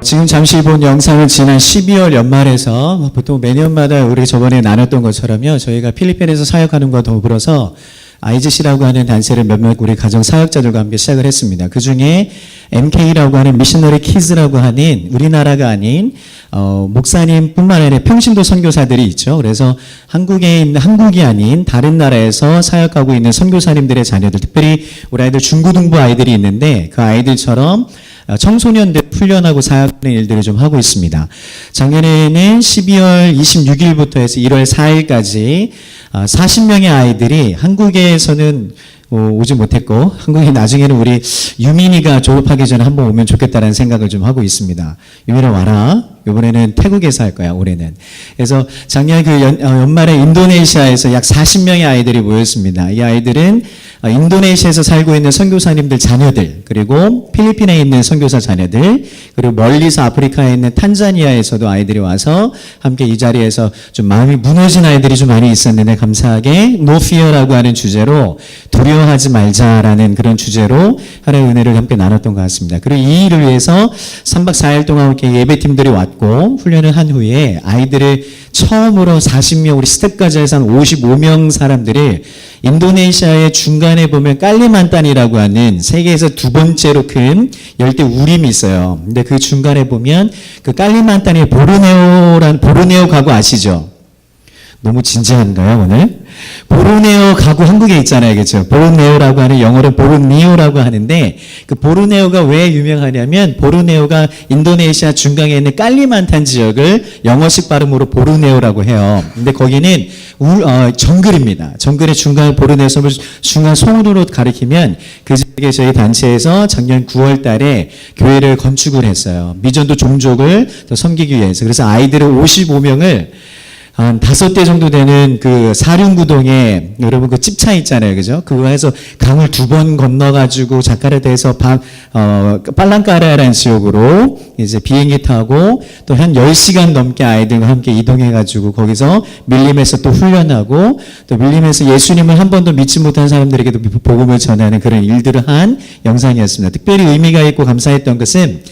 지금 잠시 본 영상은 지난 12월 연말에서 보통 매년마다 우리 저번에 나눴던 것처럼요. 저희가 필리핀에서 사역하는 것과 더불어서 IGC라고 하는 단체를 몇몇 우리 가정 사역자들과 함께 시작을 했습니다. 그 중에 MK라고 하는 미셔너리 키즈라고 하는 우리나라가 아닌 목사님뿐만 아니라 평신도 선교사들이 있죠. 그래서 한국에 있는 한국이 아닌 다른 나라에서 사역하고 있는 선교사님들의 자녀들, 특별히 우리 아이들 중고등부 아이들이 있는데 그 아이들처럼 청소년들 훈련하고 사역하는 일들을 좀 하고 있습니다. 작년에는 12월 26일부터 해서 1월 4일까지 40명의 아이들이 한국에서는 오지 못했고 한국에 나중에는 우리 유민이가 졸업하기 전에 한번 오면 좋겠다는 생각을 좀 하고 있습니다. 유민아 와라. 이번에는 태국에서 할 거야, 올해는. 그래서 작년 그 연말에 인도네시아에서 약 40명의 아이들이 모였습니다. 이 아이들은 인도네시아에서 살고 있는 선교사님들 자녀들, 그리고 필리핀에 있는 선교사 자녀들, 그리고 멀리서 아프리카에 있는 탄자니아에서도 아이들이 와서 함께 이 자리에서 좀 마음이 무너진 아이들이 좀 많이 있었는데 감사하게 No Fear라고 하는 주제로 두려워하지 말자라는 그런 주제로 하나님의 은혜를 함께 나눴던 것 같습니다. 그리고 이 일을 위해서 3박 4일 동안 이렇게 예배팀들이 왔고 훈련을 한 후에 아이들을 처음으로 40명 우리 스텝까지 해서 한 55명 사람들이 인도네시아의 중간에 보면 깔리만탄이라고 하는 세계에서 두 번째로 큰 열대 우림이 있어요. 근데 그 중간에 보면 그 깔리만탄이 보르네오 가구 아시죠? 너무 진지한가요, 오늘? 보르네오 가구 한국에 있잖아요. 그렇죠? 보르네오라고 하는 영어로 보르니오라고 하는데 그 보르네오가 왜 유명하냐면 보르네오가 인도네시아 중간에 있는 깔리만탄 지역을 영어식 발음으로 보르네오라고 해요. 근데 거기는 정글입니다. 정글의 중간 보르네오 섬을 중간 송으로 가리키면 그 지역에 저희 단체에서 작년 9월 달에 교회를 건축을 했어요. 미전도 종족을 더 섬기기 위해서. 그래서 아이들을 55명을 한 5대 정도 되는 그 사륜구동에 여러분 그 찝차 있잖아요. 그죠? 그거 해서 강을 2번 건너가지고 자카르타에서 빨랑까라라는 지역으로 이제 비행기 타고 또 한 10시간 넘게 아이들과 함께 이동해가지고 거기서 밀림에서 또 훈련하고 또 밀림에서 예수님을 한 번도 믿지 못한 사람들에게도 복음을 전하는 그런 일들을 한 영상이었습니다. 특별히 의미가 있고 감사했던 것은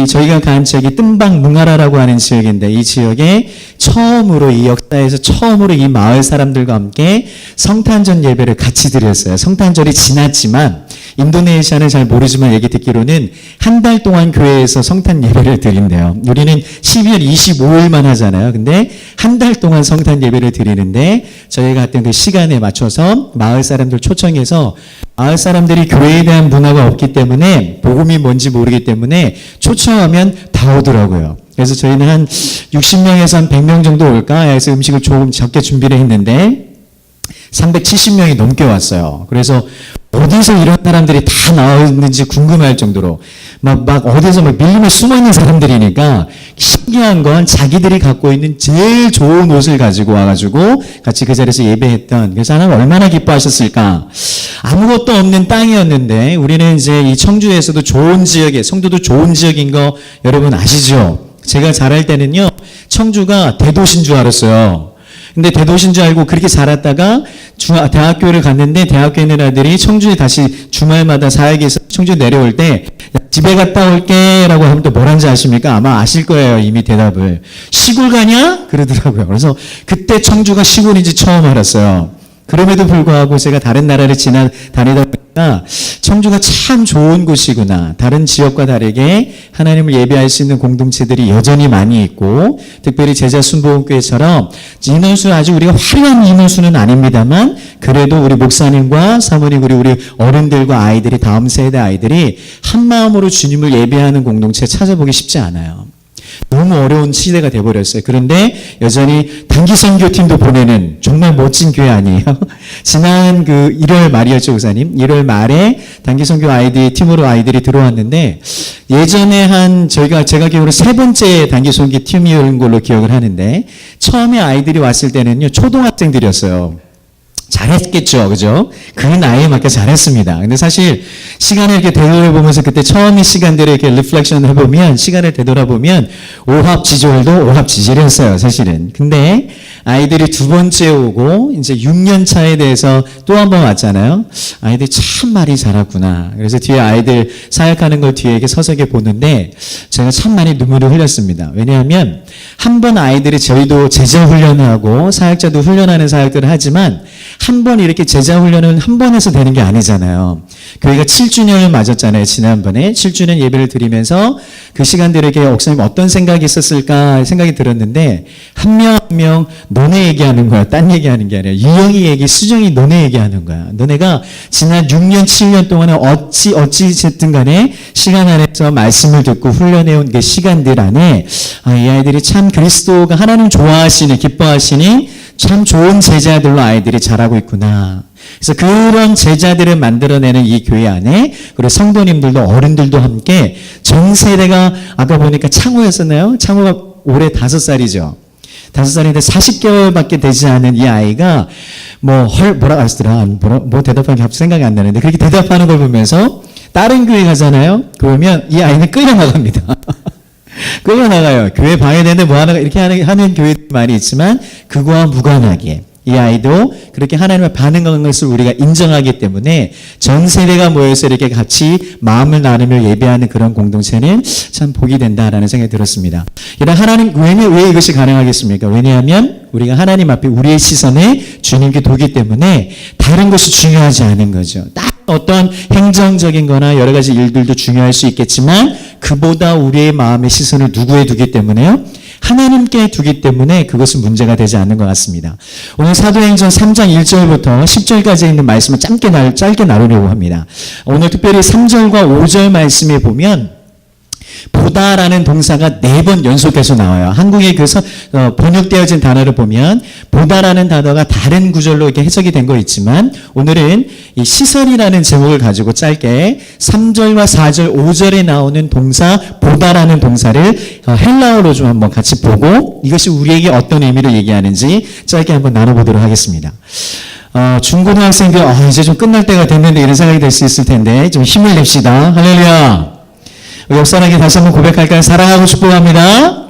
저희가 간 지역이 뜸방 뭉하라라고 하는 지역인데 이 지역에 처음으로 이 역사에서 처음으로 이 마을 사람들과 함께 성탄절 예배를 같이 드렸어요. 성탄절이 지났지만 인도네시아는 잘 모르지만 얘기 듣기로는 한 달 동안 교회에서 성탄 예배를 드린대요. 우리는 12월 25일만 하잖아요. 근데 한 달 동안 성탄 예배를 드리는데 저희가 했던 그 시간에 맞춰서 마을 사람들 초청해서 마을 사람들이 교회에 대한 문화가 없기 때문에 복음이 뭔지 모르기 때문에 초청하면 다 오더라고요. 그래서 저희는 한 60명에서 한 100명 정도 올까 해서 음식을 조금 적게 준비를 했는데 370명이 넘게 왔어요. 그래서 어디서 이런 사람들이 다 나왔는지 궁금할 정도로 막 어디서 밀림에 숨어있는 사람들이니까 신기한 건 자기들이 갖고 있는 제일 좋은 옷을 가지고 와가지고 같이 그 자리에서 예배했던 그래서 하나님 얼마나 기뻐하셨을까. 아무것도 없는 땅이었는데 우리는 이제 이 청주에서도 좋은 지역에 성도도 좋은 지역인 거 여러분 아시죠? 제가 자랄 때는요 청주가 대도시인 줄 알았어요. 근데 대도시인 줄 알고 그렇게 살았다가 대학교를 갔는데 대학교에 있는 아들이 청주에 다시 주말마다 사역에서 청주 내려올 때 집에 갔다 올게 라고 하면 또 뭐라는지 아십니까? 아마 아실 거예요. 이미 대답을. 시골 가냐? 그러더라고요. 그래서 그때 청주가 시골인지 처음 알았어요. 그럼에도 불구하고 제가 다른 나라를 다니다 보니까 청주가 참 좋은 곳이구나. 다른 지역과 다르게 하나님을 예배할 수 있는 공동체들이 여전히 많이 있고 특별히 제자 순복음교회처럼 인원수 아주 우리가 화려한 인원수는 아닙니다만 그래도 우리 목사님과 사모님 그리고 우리 어른들과 아이들이 다음 세대 아이들이 한 마음으로 주님을 예배하는 공동체 찾아보기 쉽지 않아요. 너무 어려운 시대가 돼버렸어요. 그런데 여전히 단기 선교팀도 보내는 정말 멋진 교회 아니에요? 지난 그 1월 말이었죠, 목사님. 1월 말에 단기 선교 팀으로 아이들이 들어왔는데 예전에 제가 기억으로 3번째 단기 선교 팀이었던 걸로 기억을 하는데 처음에 아이들이 왔을 때는요, 초등학생들이었어요. 잘했겠죠. 그죠? 그 나이에 맞게 잘했습니다. 근데 사실 시간을 이렇게 되돌아보면서 그때 처음의 시간들을 이렇게 리플렉션 해보면, 시간을 되돌아보면 오합지졸도 오합지졸이었어요, 사실은. 근데 아이들이 두 번째 오고 이제 6년 차에 대해서 또 한 번 왔잖아요. 아이들이 참 말이 잘했구나. 그래서 뒤에 아이들 사역하는 걸 뒤에 이렇게 서서 이렇게 보는데 제가 참 많이 눈물을 흘렸습니다. 왜냐하면 한 번 아이들이 저희도 제자 훈련을 하고 사역자도 훈련하는 사역들을 하지만 한 번 이렇게 제자 훈련은 한 번 해서 되는 게 아니잖아요. 교회가 7주년을 맞았잖아요. 지난번에 7주년 예배를 드리면서 그 시간들에게 목사님 어떤 생각이 있었을까 생각이 들었는데 한 명 한 명 너네 얘기하는 거야. 딴 얘기하는 게 아니라 유영이 얘기, 수정이 너네 얘기하는 거야. 너네가 지난 6년, 7년 동안에 어찌됐든 간에 시간 안에서 말씀을 듣고 훈련해온 그 시간들 안에 이 아이들이 참 그리스도가 하나님 좋아하시는, 기뻐하시니 참 좋은 제자들로 아이들이 자라고 있구나. 그래서 그런 제자들을 만들어내는 이 교회 안에 그리고 성도님들도 어른들도 함께 전 세대가 아까 보니까 창호였었나요? 창호가 올해 5살이죠. 5살인데 40개월밖에 되지 않은 이 아이가 뭐라고 하시더라. 뭐 대답하는 게 갑자기 생각이 안 나는데 그렇게 대답하는 걸 보면서 다른 교회 가잖아요. 그러면 이 아이는 끌려나갑니다. 끌려나가요. 교회 방해되는데 뭐 하나 이렇게 하는 교회들이 많이 있지만 그거와 무관하게 이 아이도 그렇게 하나님의 반응하는 것을 우리가 인정하기 때문에 전 세대가 모여서 이렇게 같이 마음을 나누며 예배하는 그런 공동체는 참 복이 된다라는 생각이 들었습니다. 이런 하나님, 왜 이것이 가능하겠습니까? 왜냐하면 우리가 하나님 앞에 우리의 시선을 주님께 두기 때문에 다른 것이 중요하지 않은 거죠. 딱 어떤 행정적인 거나 여러 가지 일들도 중요할 수 있겠지만 그보다 우리의 마음의 시선을 누구에 두기 때문에요? 하나님께 두기 때문에 그것은 문제가 되지 않는 것 같습니다. 오늘 사도행전 3장 1절부터 10절까지 있는 말씀을 짧게 나누려고 합니다. 오늘 특별히 3절과 5절 말씀에 보면 보다라는 동사가 4번 연속해서 나와요. 한국에 그 번역되어진 단어를 보면 보다라는 단어가 다른 구절로 이렇게 해석이 된 거 있지만 오늘은 이 시설이라는 제목을 가지고 짧게 3절과 4절, 5절에 나오는 동사 보다라는 동사를 헬라어로 좀 한번 같이 보고 이것이 우리에게 어떤 의미를 얘기하는지 짧게 한번 나눠보도록 하겠습니다. 중고등학생들 이제 좀 끝날 때가 됐는데 이런 생각이 될 수 있을 텐데 좀 힘을 냅시다. 할렐루야. 옆 사람에게 다시 한번 고백할까요? 사랑하고 축복합니다.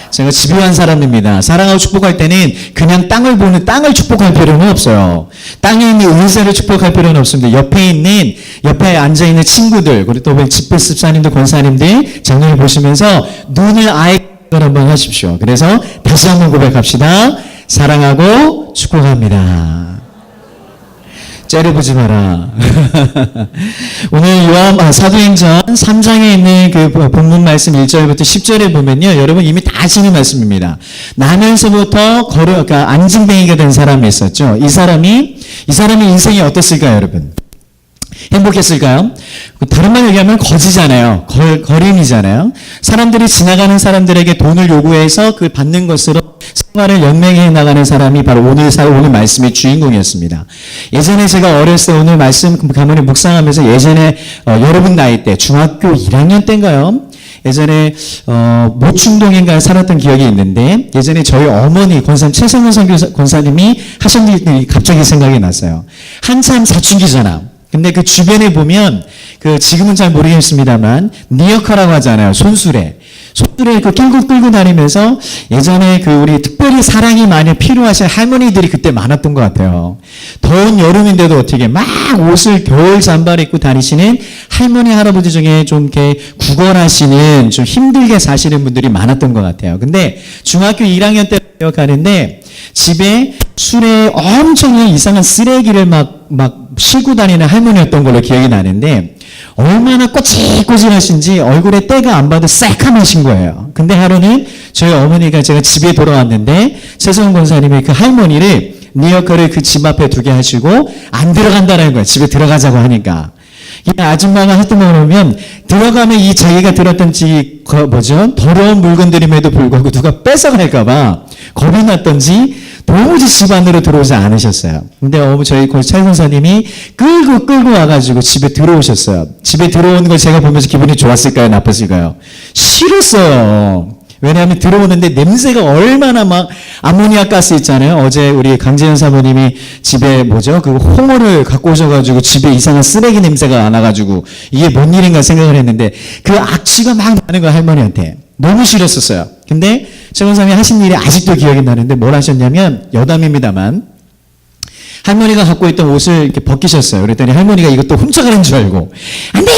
제가 집요한 사람입니다. 사랑하고 축복할 때는 그냥 땅을 축복할 필요는 없어요. 땅에 있는 은사를 축복할 필요는 없습니다. 옆에 앉아있는 친구들, 그리고 또 집회 습사님들, 권사님들, 장로를 보시면서 눈을 아예 한번 하십시오. 그래서 다시 한번 고백합시다. 사랑하고 축복합니다. 째려보지 마라. 오늘 사도행전 3장에 있는 그 본문 말씀 1절부터 10절에 보면요. 여러분 이미 다 아시는 말씀입니다. 나면서부터 안진뱅이가 된 사람이 있었죠. 이 사람의 인생이 어땠을까요, 여러분? 행복했을까요? 다른 말로 얘기하면 거지잖아요. 거림이잖아요. 사람들이 지나가는 사람들에게 돈을 요구해서 그 받는 것으로 생활을 연맹해 나가는 사람이 바로 오늘 말씀의 주인공이었습니다. 예전에 제가 어렸을 때 오늘 말씀 가문에 묵상하면서 예전에 여러분 나이 때 중학교 1학년 때인가요? 예전에 모충동인가에 살았던 기억이 있는데 예전에 저희 어머니 최성원 권사님이 하신 일이 갑자기 생각이 났어요. 한참 사춘기잖아. 근데 그 주변에 보면 지금은 잘 모르겠습니다만 니어카라고 하잖아요. 손수레 끌고 다니면서 예전에 우리 특별히 사랑이 많이 필요하신 할머니들이 그때 많았던 것 같아요. 더운 여름인데도 어떻게 막 옷을 겨울 잠바를 입고 다니시는 할머니 할아버지 중에 좀 이렇게 구걸하시는 좀 힘들게 사시는 분들이 많았던 것 같아요. 근데 중학교 1학년 때 기억하는데 집에 술에 엄청 이상한 쓰레기를 막 싣고 다니는 할머니였던 걸로 기억이 나는데 얼마나 꼬질꼬질하신지 얼굴에 때가 안 봐도 새카마신 거예요. 근데 하루는 저희 어머니가 제가 집에 돌아왔는데 최성원 권사님이 그 할머니를 니어커를 그 집 앞에 두게 하시고 안 들어간다는 거예요. 집에 들어가자고 하니까. 이 아줌마가 했던 거 보면 들어가면 이 자기가 들었던 더러운 물건들임에도 불구하고 누가 뺏어갈까봐 겁이 났던지 도무지 집 안으로 들어오지 않으셨어요. 근데 저희 차 선사님이 끌고 와가지고 집에 들어오셨어요. 집에 들어오는 걸 제가 보면서 기분이 좋았을까요? 나빴을까요? 싫었어요. 왜냐하면 들어오는데 냄새가 얼마나 막 아모니아 가스 있잖아요. 어제 우리 강재현 사모님이 집에 그 홍어를 갖고 오셔가지고 집에 이상한 쓰레기 냄새가 나가지고 이게 뭔 일인가 생각을 했는데 그 악취가 막 나는 거야, 할머니한테. 너무 싫었었어요. 근데 최 권사님이 하신 일이 아직도 기억이 나는데 뭘 하셨냐면, 여담입니다만, 할머니가 갖고 있던 옷을 이렇게 벗기셨어요. 그랬더니 할머니가 이것도 훔쳐가는 줄 알고 안 돼!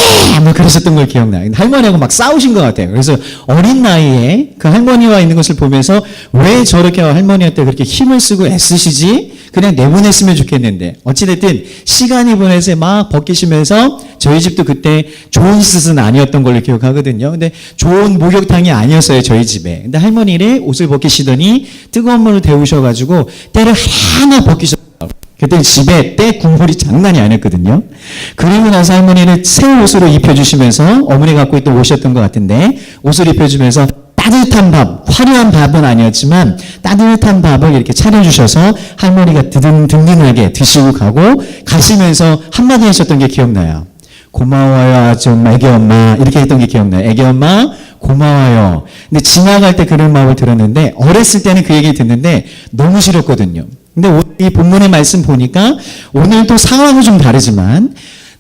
뭐 그러셨던 걸 기억나요. 할머니하고 막 싸우신 것 같아요. 그래서 어린 나이에 그 할머니와 있는 것을 보면서 왜 저렇게 할머니한테 그렇게 힘을 쓰고 애쓰시지? 그냥 내보냈으면 좋겠는데, 어찌됐든 시간이 보내서 막 벗기시면서, 저희 집도 그때 좋은 숯은 아니었던 걸로 기억하거든요. 근데 좋은 목욕탕이 아니었어요, 저희 집에. 근데 할머니를 옷을 벗기시더니 뜨거운 물을 데우셔가지고 때를 하나 벗기셨어요. 그때 집에 때 국물이 장난이 아니었거든요. 그리고 나서 할머니를 새 옷으로 입혀주시면서, 어머니 갖고 있던 옷이었던 것 같은데 옷을 입혀주면서 따뜻한 밥, 화려한 밥은 아니었지만 따뜻한 밥을 이렇게 차려주셔서 할머니가 든든하게 드시고 가시면서 한마디 하셨던 게 기억나요. 고마워요, 좀 애기 엄마, 이렇게 했던 게 기억나요. 애기 엄마 고마워요. 근데 지나갈 때 그런 마음을 들었는데, 어렸을 때는 그 얘기 듣는데 너무 싫었거든요. 근데 오늘 이 본문의 말씀 보니까, 오늘 또 상황은 좀 다르지만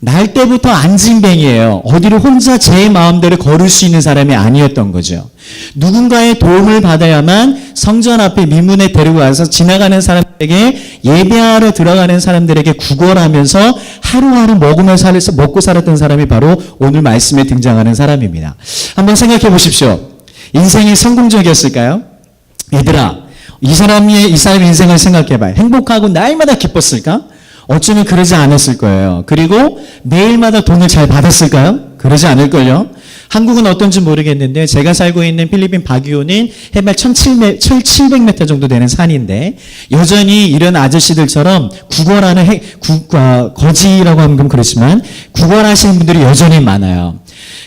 날 때부터 안진뱅이에요. 어디를 혼자 제 마음대로 걸을 수 있는 사람이 아니었던 거죠. 누군가의 도움을 받아야만 성전 앞에 미문에 데리고 와서 지나가는 사람들에게, 예배하러 들어가는 사람들에게 구걸하면서 하루하루 먹고 살았던 사람이 바로 오늘 말씀에 등장하는 사람입니다. 한번 생각해 보십시오. 인생이 성공적이었을까요? 얘들아, 이 사람의 인생을 생각해봐요. 행복하고 날마다 기뻤을까? 어쩌면 그러지 않았을 거예요. 그리고 매일마다 돈을 잘 받았을까요? 그러지 않을걸요. 한국은 어떤지 모르겠는데, 제가 살고 있는 필리핀 바기오는 해발 1700m 정도 되는 산인데, 여전히 이런 아저씨들처럼 구걸하는 거지라고 하면 그렇지만 구걸하시는 분들이 여전히 많아요.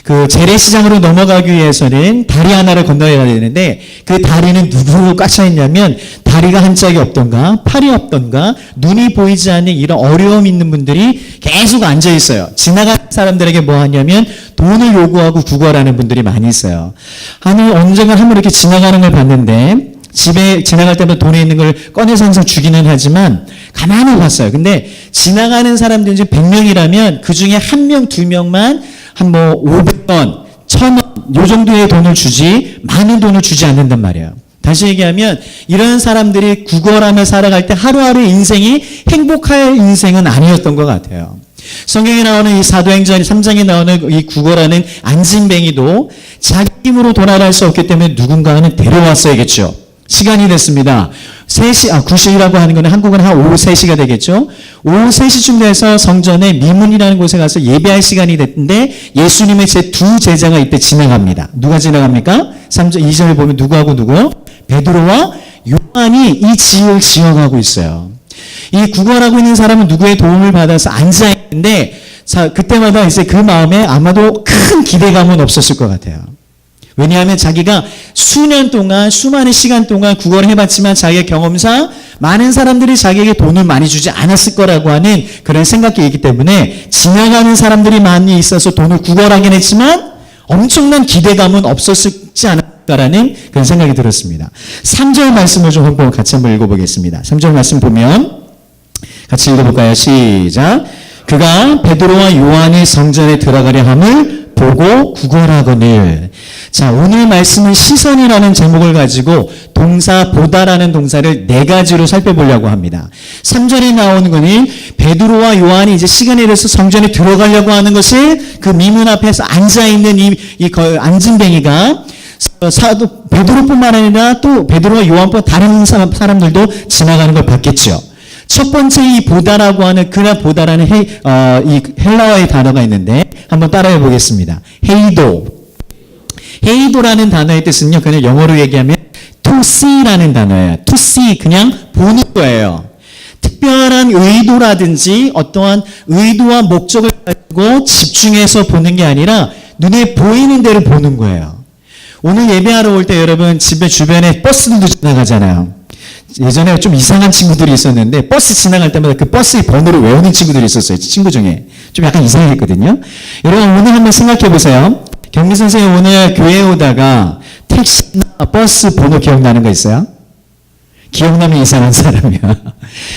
그 재래시장으로 넘어가기 위해서는 다리 하나를 건너야 되는데, 그 다리는 누구로 꽉 차 있냐면, 다리가 한 짝이 없던가 팔이 없던가 눈이 보이지 않는 이런 어려움 있는 분들이 계속 앉아 있어요. 지나가는 사람들에게 뭐 하냐면 돈을 요구하고 구걸하는 분들이 많이 있어요. 언젠가 한번 이렇게 지나가는 걸 봤는데, 집에 지나갈 때마다 돈에 있는 걸 꺼내서 항상 주기는 하지만 가만히 봤어요. 근데 지나가는 사람들 중 100명이라면 그 중에 1명, 2명만 한 500원, 1000원 요 정도의 돈을 주지 많은 돈을 주지 않는단 말이에요. 다시 얘기하면 이런 사람들이 구걸하며 살아갈 때 하루하루 인생이 행복할 인생은 아니었던 것 같아요. 성경에 나오는 이 사도행전 3장에 나오는 이 구걸하는 안진뱅이도 자기 힘으로 돌아갈 수 없기 때문에 누군가는 데려왔어야겠죠. 시간이 됐습니다. 9시라고 하는 거는 한국은 한 오후 3시가 되겠죠. 오후 3시쯤 돼서 성전에 미문이라는 곳에 가서 예배할 시간이 됐는데, 예수님의 두 제자가 이때 지나갑니다. 누가 지나갑니까? 3절 2절을 보면 누구하고 누구? 베드로와 요한이 이 지역을 지어가고 있어요. 이 구걸하고 있는 사람은 누구의 도움을 받아서 앉아있는데, 그때마다 이제 그 마음에 아마도 큰 기대감은 없었을 것 같아요. 왜냐하면 자기가 수년 동안, 수많은 시간 동안 구걸을 해봤지만 자기의 경험상 많은 사람들이 자기에게 돈을 많이 주지 않았을 거라고 하는 그런 생각이 있기 때문에, 지나가는 사람들이 많이 있어서 돈을 구걸하긴 했지만 엄청난 기대감은 없었지 않을까라는 그런 생각이 들었습니다. 3절 말씀을 좀 한번 같이 한번 읽어보겠습니다. 3절 말씀 보면 같이 읽어볼까요? 시작. 그가 베드로와 요한이 성전에 들어가려 함을 보고 구걸하거늘. 자, 오늘 말씀은 시선이라는 제목을 가지고 동사 보다라는 동사를 4가지로 살펴보려고 합니다. 3절에 나오는 거는 베드로와 요한이 이제 시간이 돼서 성전에 들어가려고 하는 것을 그 미문 앞에서 앉아있는 이 안진뱅이가 사도 베드로뿐만 아니라 또 베드로와 요한뿐 다른 사람들도 지나가는 걸 봤겠죠. 첫 번째 이 보다라고 하는, 그나 보다라는 이 헬라어의 단어가 있는데 한번 따라해 보겠습니다. 헤이도라는 단어의 뜻은요, 그냥 영어로 얘기하면 to see라는 단어예요. to see, 그냥 보는 거예요. 특별한 의도라든지 어떠한 의도와 목적을 가지고 집중해서 보는 게 아니라 눈에 보이는 대로 보는 거예요. 오늘 예배하러 올 때 여러분 집에 주변에 버스들도 지나가잖아요. 예전에 좀 이상한 친구들이 있었는데 버스 지나갈 때마다 그 버스의 번호를 외우는 친구들이 있었어요. 친구 중에. 좀 약간 이상했거든요. 여러분 오늘 한번 생각해 보세요. 경리 선생님 오늘 교회에 오다가 택시나 버스 번호 기억나는 거 있어요? 기억나면 이상한 사람이야.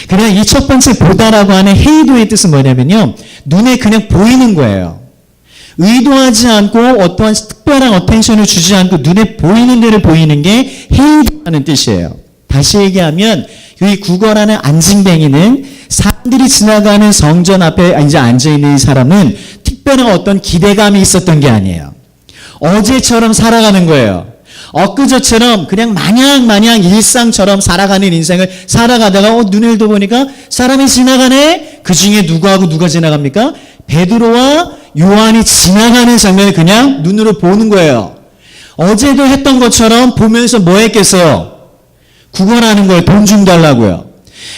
그냥 이 첫 번째 보다라고 하는 헤이도의 뜻은 뭐냐면요. 눈에 그냥 보이는 거예요. 의도하지 않고 어떠한 특별한 어텐션을 주지 않고 눈에 보이는 데를 보이는 게 헤이도라는 뜻이에요. 다시 얘기하면 이 구걸하는 안징뱅이는 사람들이 지나가는 성전 앞에 이제 앉아있는 이 사람은 특별한 어떤 기대감이 있었던 게 아니에요. 어제처럼 살아가는 거예요. 엊그저처럼 그냥 마냥 일상처럼 살아가는 인생을 살아가다가 눈을 떠보니까 사람이 지나가네? 그 중에 누구하고 누가 지나갑니까? 베드로와 요한이 지나가는 장면을 그냥 눈으로 보는 거예요. 어제도 했던 것처럼 보면서 뭐 했겠어요? 구걸하는 거예요. 돈 좀 달라고요.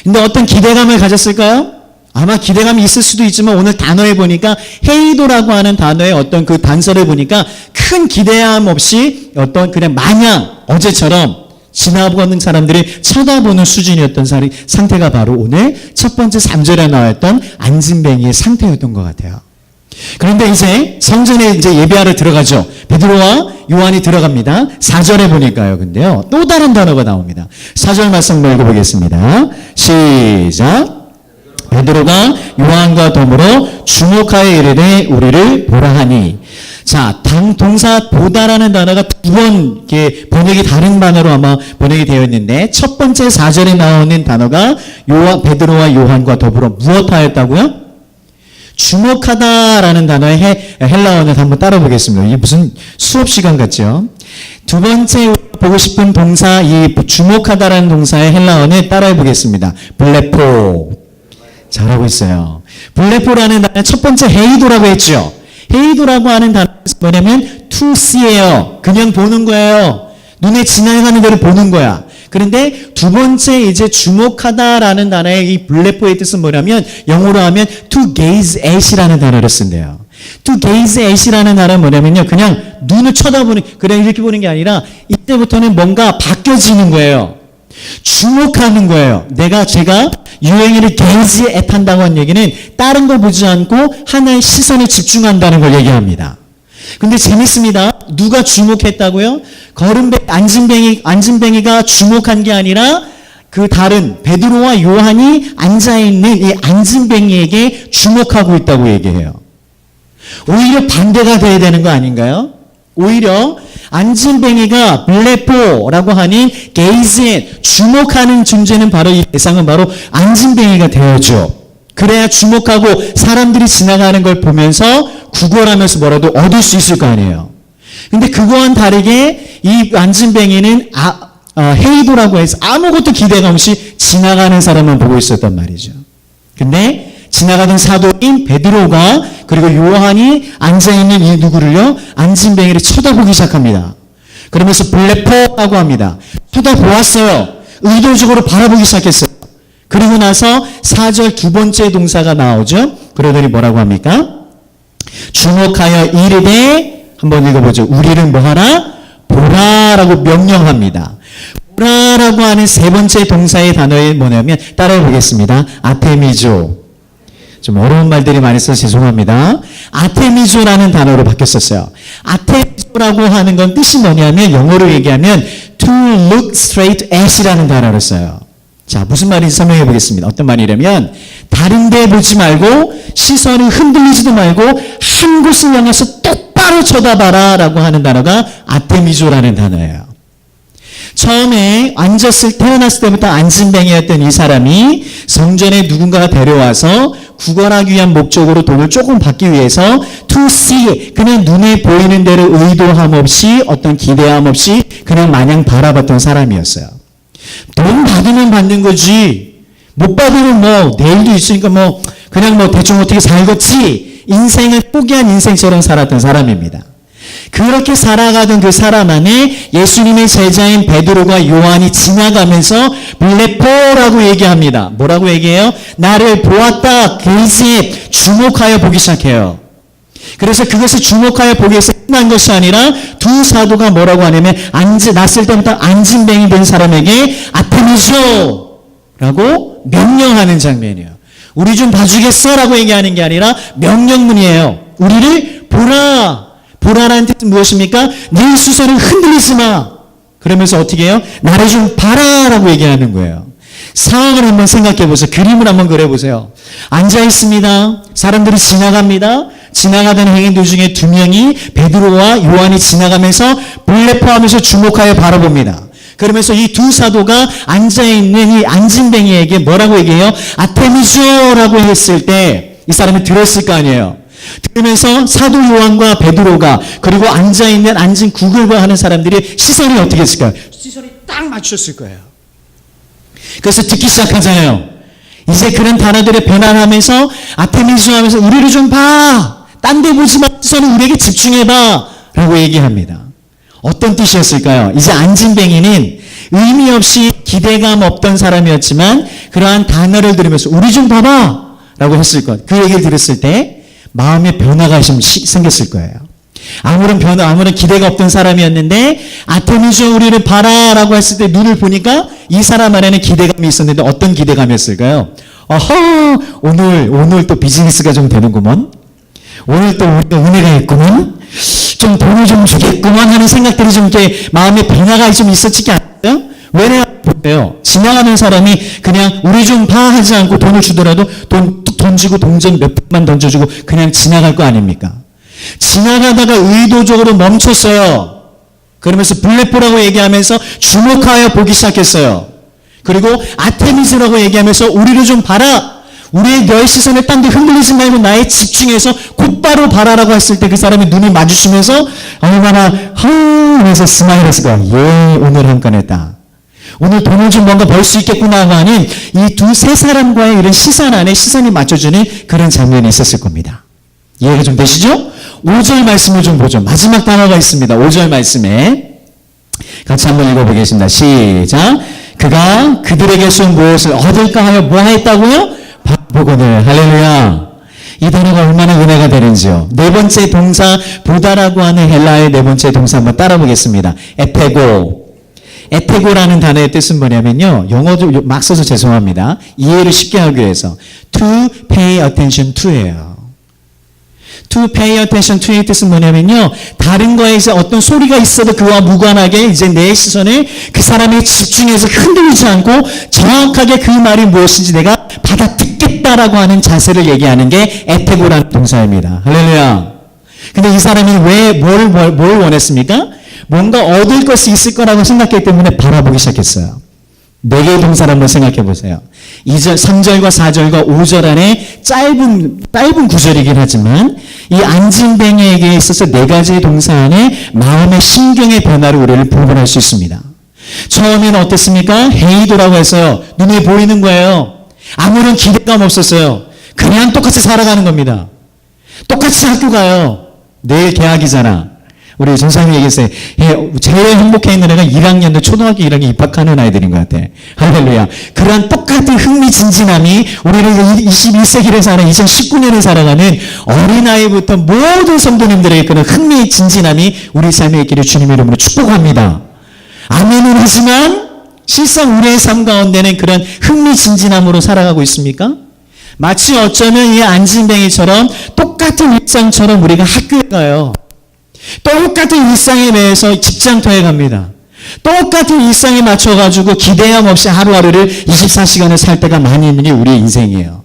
근데 어떤 기대감을 가졌을까요? 아마 기대감이 있을 수도 있지만 오늘 단어에 보니까 헤이도라고 하는 단어의 어떤 그 단서를 보니까 큰 기대함 없이 어떤 그냥 마냥 어제처럼 지나가는 사람들이 쳐다보는 수준이었던 상태가 바로 오늘 첫 번째 3절에 나왔던 안진뱅이의 상태였던 것 같아요. 그런데 이제 성전에 이제 예배하러 들어가죠. 베드로와 요한이 들어갑니다. 4절에 보니까요. 근데요. 또 다른 단어가 나옵니다. 4절 말씀 읽어보겠습니다. 시작. 베드로가 요한과 더불어 주목하여 이르되 우리를 보라 하니. 자, 동사 보다라는 단어가 두 번 번역이 다른 단어로 아마 번역이 되어 있는데 첫 번째 4절에 나오는 단어가 베드로와 요한과 더불어 무엇 하였다고요? 주목하다라는 단어의 헬라어를 한번 따라 보겠습니다. 이게 무슨 수업 시간 같죠? 두 번째 보고 싶은 동사, 이 주목하다라는 동사의 헬라어를 따라해 보겠습니다. 블레포. 잘하고 있어요. 블레포라는 단어는 첫 번째 헤이도라고 했죠. 헤이도라고 하는 단어는 뭐냐면 to see예요. 그냥 보는 거예요. 눈에 지나가는 대로 보는 거야. 그런데 두 번째 이제 주목하다라는 단어의 이 블레포의 뜻은 뭐냐면 영어로 하면 to gaze at이라는 단어를 쓴대요. to gaze at이라는 단어는 뭐냐면요. 그냥 눈을 쳐다보는, 그냥 이렇게 보는 게 아니라 이때부터는 뭔가 바뀌어지는 거예요. 주목하는 거예요. 제가 유행어를 gaze at 한다고 한 얘기는 다른 거 보지 않고 하나의 시선에 집중한다는 걸 얘기합니다. 근데 재밌습니다. 누가 주목했다고요? 안진뱅이가 주목한 게 아니라 그 다른 베드로와 요한이 앉아있는 이 안진뱅이에게 주목하고 있다고 얘기해요. 오히려 반대가 돼야 되는 거 아닌가요? 오히려 안진뱅이가 블레포라고 하는 게이즈에 주목하는 존재는 바로 이 대상은 바로 안진뱅이가 되어줘. 그래야 주목하고 사람들이 지나가는 걸 보면서 구걸하면서 뭐라도 얻을 수 있을 거 아니에요. 근데 그거와는 다르게 이 안진뱅이는 헤이도라고 해서 아무것도 기대감 없이 지나가는 사람만 보고 있었단 말이죠. 근데 지나가던 사도인 베드로가 그리고 요한이 앉아있는 이 누구를요? 안진뱅이를 쳐다보기 시작합니다. 그러면서 블레포라고 합니다. 쳐다보았어요. 의도적으로 바라보기 시작했어요. 그리고 나서 4절 두 번째 동사가 나오죠. 그러더니 뭐라고 합니까? 주목하여 이르되 한번 읽어보죠. 우리를 뭐하라? 보라라고 명령합니다. 보라라고 하는 세 번째 동사의 단어는 뭐냐면 따라해 보겠습니다. 아테미조. 좀 어려운 말들이 많이 있어서 죄송합니다. 아테미조라는 단어로 바뀌었었어요. 아테미조라고 하는 건 뜻이 뭐냐면 영어로 얘기하면 to look straight at이라는 단어를 써요. 자, 무슨 말인지 설명해 보겠습니다. 어떤 말이냐면 다른 데 보지 말고 시선이 흔들리지도 말고 한 곳을 향해서 똑바로 쳐다봐라 라고 하는 단어가 아테미조라는 단어예요. 처음에 태어났을 때부터 안진뱅이였던 이 사람이 성전에 누군가가 데려와서 구걸하기 위한 목적으로 돈을 조금 받기 위해서 to see, 그냥 눈에 보이는 대로 의도함 없이 어떤 기대함 없이 그냥 마냥 바라봤던 사람이었어요. 돈 받으면 받는 거지. 못 받으면 뭐 내일도 있으니까 뭐 그냥 뭐 대충 어떻게 살겠지. 인생을 포기한 인생처럼 살았던 사람입니다. 그렇게 살아가던 그 사람 안에 예수님의 제자인 베드로가 요한이 지나가면서 블레포라고 얘기합니다. 뭐라고 얘기해요? 나를 보았다. 게이즈에 주목하여 보기 시작해요. 그래서 그것을 주목하여 보기 위해서 끝난 것이 아니라 두 사도가 뭐라고 하냐면 났을 때부터 안진뱅이 된 사람에게 아테미조라고 명령하는 장면이에요. 우리 좀 봐주겠어? 라고 얘기하는 게 아니라 명령문이에요. 우리를 보라. 보라라는 뜻은 무엇입니까? 네 시선을 흔들리지 마. 그러면서 어떻게 해요? 나를 좀 봐라라고 얘기하는 거예요. 상황을 한번 생각해 보세요. 그림을 한번 그려보세요. 앉아 있습니다. 사람들이 지나갑니다. 지나가던 행인들 중에 두 명이 베드로와 요한이 지나가면서 블레포하면서 주목하여 바라봅니다. 그러면서 이 두 사도가 앉아있는 이 안진뱅이에게 뭐라고 얘기해요? 아테미조라고 했을 때 이 사람이 들었을 거 아니에요. 들으면서 사도 요한과 베드로가 그리고 앉아있는 앉은 구글과 하는 사람들이 시선이 어떻게 했을까요? 시선이 딱 맞췄을 거예요. 그래서 듣기 시작하잖아요. 이제 그런 단어들의 변화하면서 아테미스 하면서 우리를 좀 봐. 딴 데 보지 마. 시선을 우리에게 집중해봐. 라고 얘기합니다. 어떤 뜻이었을까요? 이제 안진뱅이는 의미 없이 기대감 없던 사람이었지만 그러한 단어를 들으면서 우리 좀 봐봐. 라고 했을 것. 그 얘기를 들었을 때 마음의 변화가 좀 생겼을 거예요. 아무런 기대가 없던 사람이었는데 아테미스 우리를 봐라 라고 했을 때 눈을 보니까 이 사람 안에는 기대감이 있었는데 어떤 기대감이었을까요? 오늘 또 비즈니스가 좀 되는구먼. 오늘 또 우리가 은혜가 있구먼. 좀 돈을 좀 주겠구먼 하는 생각들이 좀 이렇게 마음의 변화가 좀 있었지 않나요? 왜냐하면 지나가는 사람이 그냥 우리 좀 봐 하지 않고 돈을 주더라도 돈 던지고 동전 몇 푼만 던져주고 그냥 지나갈 거 아닙니까? 지나가다가 의도적으로 멈췄어요. 그러면서 블레포라고 얘기하면서 주목하여 보기 시작했어요. 그리고 아테미스라고 얘기하면서 우리를 좀 봐라. 우리의 너의 시선을 딴 데 흔들리지 말고 나에 집중해서 곧바로 봐라라고 했을 때 그 사람이 눈이 마주치면서 얼마나 하면서 스마일했을 거야. 예, 오늘 한 건 했다. 오늘 돈을 좀 뭔가 벌 수 있겠구나 하는 이 두세 사람과의 이런 시선 안에 시선이 맞춰주는 그런 장면이 있었을 겁니다. 이해가 좀 되시죠? 5절 말씀을 좀 보죠. 마지막 단어가 있습니다. 5절 말씀에 같이 한번 읽어보겠습니다. 시작. 그가 그들에게서 무엇을 얻을까 하여 뭐 했다고요? 보거늘. 할렐루야. 이 단어가 얼마나 은혜가 되는지요. 네 번째 동사 보다라고 하는 헬라의 네 번째 동사 한번 따라 보겠습니다. 에테고. 에테고라는 단어의 뜻은 뭐냐면요. 영어도 막 써서 죄송합니다. 이해를 쉽게 하기 위해서 to pay attention to예요. to pay attention to의 뜻은 뭐냐면요. 다른 거에 이제 어떤 소리가 있어도 그와 무관하게 이제 내 시선을 그 사람에 집중해서 흔들리지 않고 정확하게 그 말이 무엇인지 내가 받아 듣겠다라고 하는 자세를 얘기하는 게 에테고라는 동사입니다. 할렐루야. 근데 이 사람이 왜 뭘 원했습니까? 뭔가 얻을 것이 있을 거라고 생각했기 때문에 바라보기 시작했어요. 네 개의 동사를 한번 생각해 보세요. 2절, 3절과 4절과 5절 안에 짧은 구절이긴 하지만 이 안진뱅이에게 있어서 네 가지의 동사 안에 마음의 심경의 변화를 우리를 분별할 수 있습니다. 처음에는 어땠습니까? 헤이도라고 했어요. 눈에 보이는 거예요. 아무런 기대감 없었어요. 그냥 똑같이 살아가는 겁니다. 똑같이 학교 가요. 내일 개학이잖아. 우리 전사님이 얘기했어요. 제일 행복해 있는 애가 1학년도 초등학교 1학년 입학하는 아이들인 것 같아. 할렐루야. 그런 똑같은 흥미진진함이 우리를 21세기를 사는 2019년을 살아가는 어린아이부터 모든 성도님들에게 그런 흥미진진함이 우리 삶에 있기를 주님의 이름으로 축복합니다. 아멘은 하지만 실상 우리의 삶 가운데는 그런 흥미진진함으로 살아가고 있습니까? 마치 어쩌면 이 안진뱅이처럼 똑같은 일상처럼 우리가 학교에 가요. 똑같은 일상에 매여서 직장터에 갑니다. 똑같은 일상에 맞춰가지고 기대함 없이 하루하루를 24시간을 살 때가 많이 있는 게 우리의 인생이에요.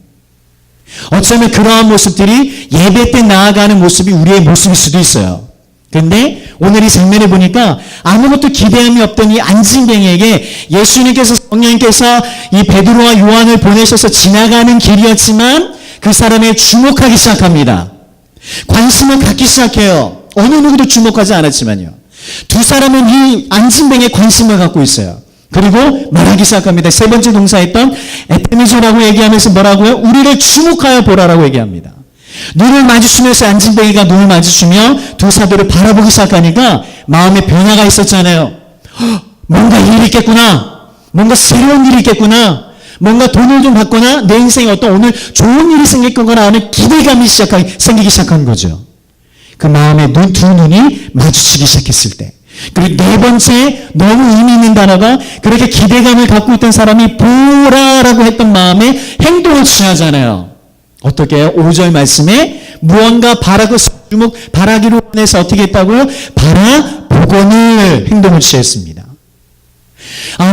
어쩌면 그러한 모습들이 예배 때 나아가는 모습이 우리의 모습일 수도 있어요. 그런데 오늘 이 장면을 보니까 아무것도 기대함이 없던 이 안진뱅이에게 예수님께서 성령님께서 이 베드로와 요한을 보내셔서 지나가는 길이었지만 그 사람에 주목하기 시작합니다. 관심을 갖기 시작해요. 어느 누구도 주목하지 않았지만요. 두 사람은 이 안진뱅이에 관심을 갖고 있어요. 그리고 말하기 시작합니다. 세 번째 동사했던 에테미조라고 얘기하면서 뭐라고요? 우리를 주목하여 보라라고 얘기합니다. 눈을 마주치면서 안진뱅이가 눈을 마주치며 두 사도를 바라보기 시작하니까 마음에 변화가 있었잖아요. 뭔가 일이 있겠구나. 뭔가 새로운 일이 있겠구나. 뭔가 돈을 좀 받거나 내 인생에 어떤 오늘 좋은 일이 생길 거거나 하는 기대감이 생기기 시작한 거죠. 그 마음에 두 눈이 마주치기 시작했을 때. 그리고 네 번째 너무 의미 있는 단어가 그렇게 기대감을 갖고 있던 사람이 보라라고 했던 마음에 행동을 취하잖아요. 어떻게 해요? 5절 말씀에 무언가 바라고 주목 바라기로 원해서 어떻게 했다고요? 바라보고는 행동을 취했습니다.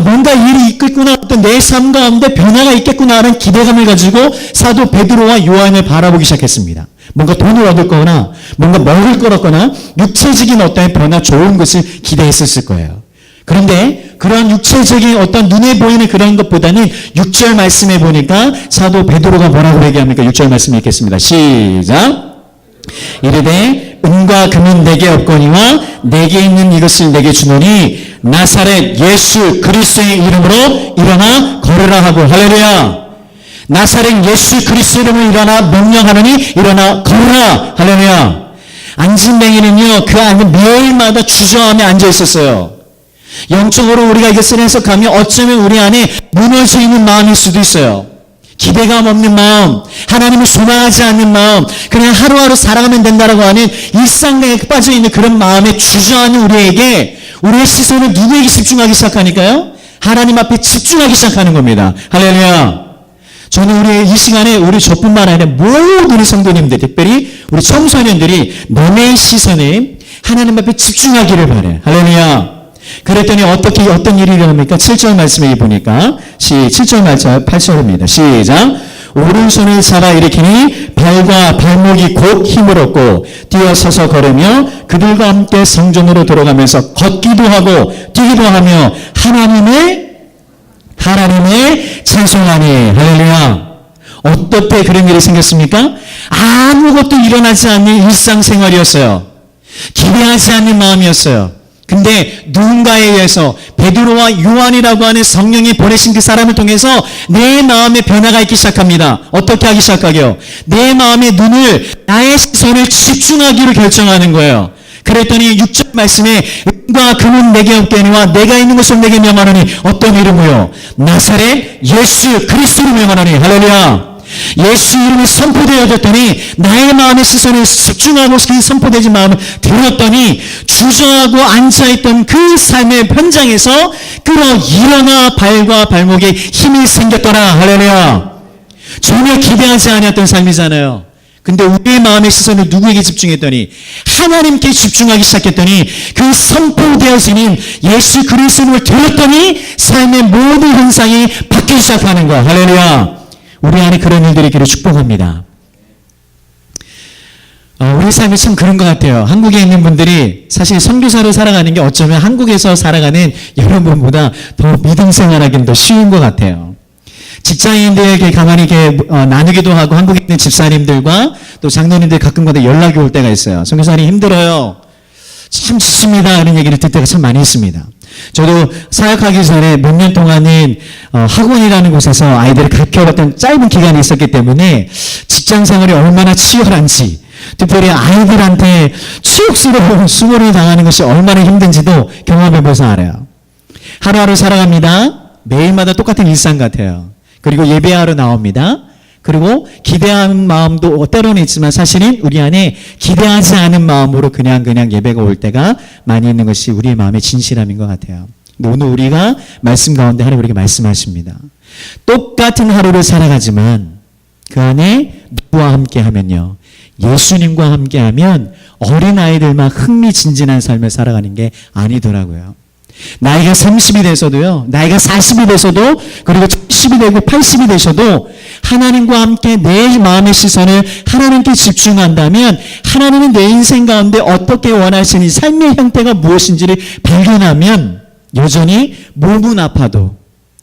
뭔가 일이 있겠구나, 어떤 내 삶 가운데 변화가 있겠구나 하는 기대감을 가지고 사도 베드로와 요한을 바라보기 시작했습니다. 뭔가 돈을 얻을 거나 뭔가 먹을 거거나 육체적인 어떤 변화, 좋은 것을 기대했었을 거예요. 그런데 그런 육체적인 어떤 눈에 보이는 그런 것보다는 6절 말씀에 보니까 사도 베드로가 뭐라고 얘기합니까? 6절 말씀 읽겠습니다. 시작. 이르되 은과 금은 내게 없거니와 내게 있는 이것을 내게 주노니 나사렛 예수 그리스도의 이름으로 일어나 걸으라 하고. 할렐루야. 나사렛 예수 그리스도 이름으로 일어나 명령하느니 일어나 걸으라. 할렐루야. 안진뱅이는요, 그 안에 매일마다 주저하며 앉아 있었어요. 영적으로 우리가 이것을 해석하면 어쩌면 우리 안에 무너져 있는 마음일 수도 있어요. 기대감 없는 마음, 하나님을 소망하지 않는 마음, 그냥 하루하루 살아가면 된다라고 하는 일상에 빠져있는 그런 마음에 주저하는 우리에게 우리의 시선을 누구에게 집중하기 시작하니까요? 하나님 앞에 집중하기 시작하는 겁니다. 할렐루야. 저는 우리 이 시간에 우리 저뿐만 아니라 모든 우리 성도님들, 특별히 우리 청소년들이 너의 시선에 하나님 앞에 집중하기를 바라요. 할렐루야. 그랬더니 어떤 일이 일어납니까? 7절 말씀에 보니까 7절 말씀 8절입니다. 시작. 오른손을 잡아 일으키니 발과 발목이 곧 힘을 얻고 뛰어서서 걸으며 그들과 함께 성전으로 들어가면서 걷기도 하고 뛰기도 하며 하나님을 찬송하니. 할렐루야. 어떻게 그런 일이 생겼습니까? 아무것도 일어나지 않는 일상생활이었어요. 기대하지 않는 마음이었어요. 근데 누군가에 의해서 베드로와 요한이라고 하는 성령이 보내신 그 사람을 통해서 내 마음에 변화가 있기 시작합니다. 어떻게 하기 시작하게요? 내 마음의 눈을, 나의 시선을 집중하기로 결정하는 거예요. 그랬더니 6절 말씀에 은과 금은 내게 없거니와 내가 있는 것을 내게 명하노니. 어떤 이름으로요? 나사렛 예수 그리스도로 명하노니. 할렐루야. 예수 이름이 선포되어졌더니 나의 마음의 시선을 집중하고 그 선포되진 마음을 들었더니 주저하고 앉아있던 그 삶의 현장에서 끌어 일어나 발과 발목에 힘이 생겼더라. 할렐루야. 전혀 기대하지 않았던 삶이잖아요. 근데 우리의 마음의 시선을 누구에게 집중했더니 하나님께 집중하기 시작했더니 그 선포되어지는 예수 그리스도를 들었더니 삶의 모든 현상이 바뀌기 시작하는 거야. 할렐루야. 우리 안에 그런 일들이 있기를 축복합니다. 우리 삶이 참 그런 것 같아요. 한국에 있는 분들이 사실 선교사로 살아가는 게 어쩌면 한국에서 살아가는 여러분보다 더 믿음 생활하기는 더 쉬운 것 같아요. 직장인들에게 가만히 이렇게 나누기도 하고 한국에 있는 집사님들과 또 장로님들 가끔가다 연락이 올 때가 있어요. 선교사님 힘들어요. 참 좋습니다. 이런 얘기를 듣을 때가 참 많이 있습니다. 저도 사역하기 전에 몇 년 동안은 학원이라는 곳에서 아이들을 가르쳐봤던 짧은 기간이 있었기 때문에 직장 생활이 얼마나 치열한지, 특별히 아이들한테 치욕스러운 수모를 당하는 것이 얼마나 힘든지도 경험해봐서 알아요. 하루하루 살아갑니다. 매일마다 똑같은 일상 같아요. 그리고 예배하러 나옵니다. 그리고 기대하는 마음도 때로는 있지만 사실은 우리 안에 기대하지 않은 마음으로 그냥 예배가 올 때가 많이 있는 것이 우리의 마음의 진실함인 것 같아요. 오늘 우리가 말씀 가운데 하나님 우리에게 말씀하십니다. 똑같은 하루를 살아가지만 그 안에 누구와 함께 하면요, 예수님과 함께 하면 어린아이들만 흥미진진한 삶을 살아가는 게 아니더라고요. 나이가 30이 돼서도요, 나이가 40이 돼서도, 그리고 70이 되고 80이 되셔도 하나님과 함께 내 마음의 시선을 하나님께 집중한다면 하나님은 내 인생 가운데 어떻게 원하시는 삶의 형태가 무엇인지를 발견하면 여전히 몸은 아파도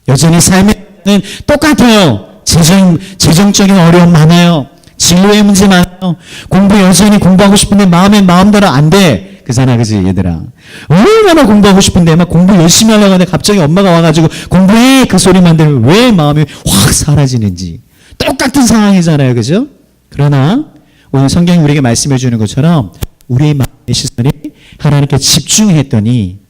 여전히 삶의 형태는 똑같아요. 재정적인 어려움 많아요. 진로의 문제 많아요. 공부 여전히 공부하고 싶은데 마음대로 안 돼. 그잖아, 그지, 얘들아. 얼마나 공부하고 싶은데 막 공부 열심히 하려고 하는데 갑자기 엄마가 와가지고 공부해! 그 소리만 들으면 왜 마음이 확 사라지는지. 똑같은 상황이잖아요, 그죠? 그러나 오늘 성경이 우리에게 말씀해 주는 것처럼 우리의 마음의 시선이 하나님께 집중했더니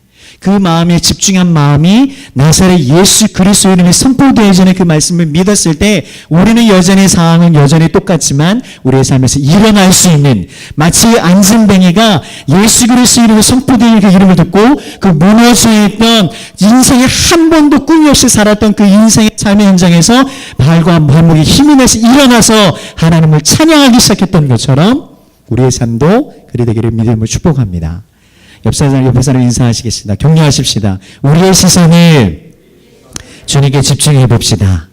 그 마음에 집중한 마음이 나사렛 예수 그리스도 이름이 선포되기 전에 그 말씀을 믿었을 때 우리는 여전히 상황은 여전히 똑같지만 우리의 삶에서 일어날 수 있는, 마치 안진뱅이가 예수 그리스도 이름이 선포되는 그 이름을 듣고 그 무너져 있던 인생에 한 번도 꿈이 없이 살았던 그 인생의 삶의 현장에서 발과 발목이 힘이 나서 일어나서 하나님을 찬양하기 시작했던 것처럼 우리의 삶도 그리 되기를 믿음으로 축복합니다. 옆 사람 인사하시겠습니다. 격려하십시다. 우리의 시선을 주님께 집중해 봅시다.